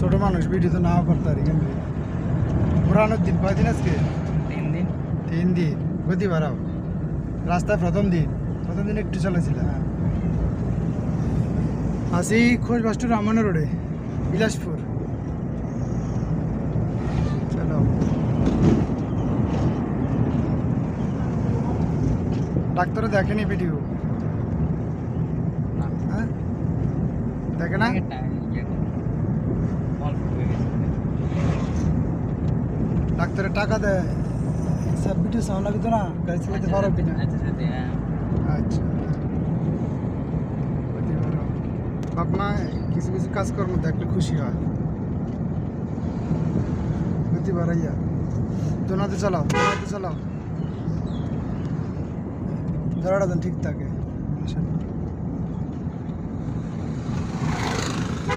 ছোট মানুষ ভিডিও তো নাও করতে পারি কিন্তু পুরানোর দিন কয়দিন আজকে 3 দিন 3 দিন গতি বাড়াও রাস্তায় প্রথম দিন একটু চলেছিল আসি খোঁজ বাস্টু রামানো রোডে বিলাসপুর চলো ডাক্তারও দেখেনি ভিডিও না হ্যাঁ দেখে না ডাক্তারের টাকা দেয় স্যার ভিডিও সাউন্ড লাগবে তো না গাড়ি চালাতে পারো কিনা আচ্ছা বাপ মা কিছু কিছু কাজকর্ম দেখলে খুশি হয় গতি বাড়াইয়া দোনাতে চালাও ধরাটা যেন ঠিক থাকে